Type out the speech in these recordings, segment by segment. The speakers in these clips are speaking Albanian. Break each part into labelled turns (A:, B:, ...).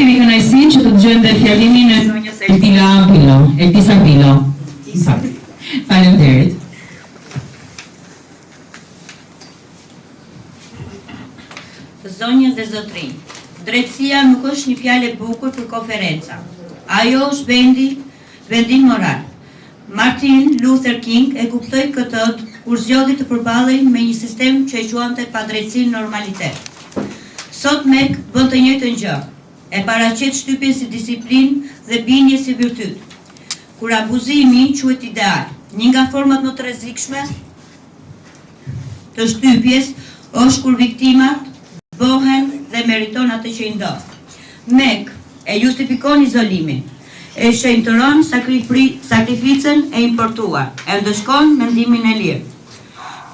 A: kemi kënaqësinë që të dëgjojmë dhe fjalimin e zonjës Eltisa Pilo. Faleminderit.
B: Zonjës dhe zotrinj, drejtësia nuk është një fjalë e bukur për konferenca. Ajo është vendim moral. Martin Luther King e kuptoi këtë kur zgjodhi të përballej me një sistem që e quante padrejtësinë normalitet. Sot MEK bën të njëjtën gjë, e paraqet shtypjen si disiplinë dhe bindje si virtyt. Kur abuzimi quhet ideal, një nga format më të rrezikshme të shtypjes është kur viktimat bëhen dhe meriton atë që i ndodh. MEK e justifikon izolimin, e shenjtëron sakrificën e importuar, e ndëshkon mendimin e lirë.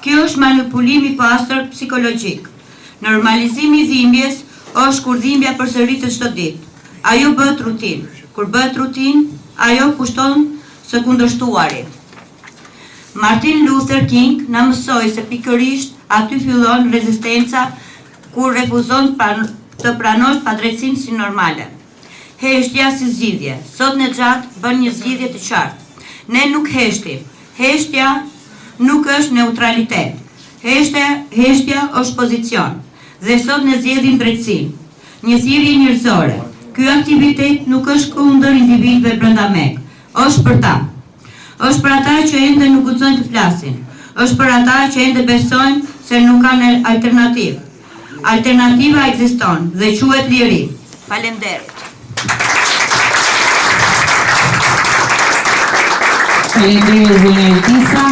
B: Kjo është manipulim i pastër psikologjik. Normalizimi i dhimbjes është kur dhimbja përsëritet çdo ditë. Ajo bëhet rutinë. Kur bëhet rutinë, ajo kushton së kundërshtuarit. Martin Luther King na mësoi se pikërisht aty fillon rezistenca kur refuzon të pranosh padrejtësinë si normale. Heshtja si zgjidhje. Sot në gjatë bën një zgjidhje të qartë. Ne nuk heshtim. Heshtja nuk është neutralitet. Heshtja është pozicion. Dhe sot ne zgjedhim drejtësinë. Një thirrje njerëzore. Ky aktivitet nuk është kundër individëve brenda MEK. Është për ta. Është për ata që ende nuk guxojnë të flasin. Është për ata që ende besojnë se nuk kanë alternativë. Alternativa ekziston dhe quhet liri. Faleminderit.
A: Faleminderit zonja Eltisa,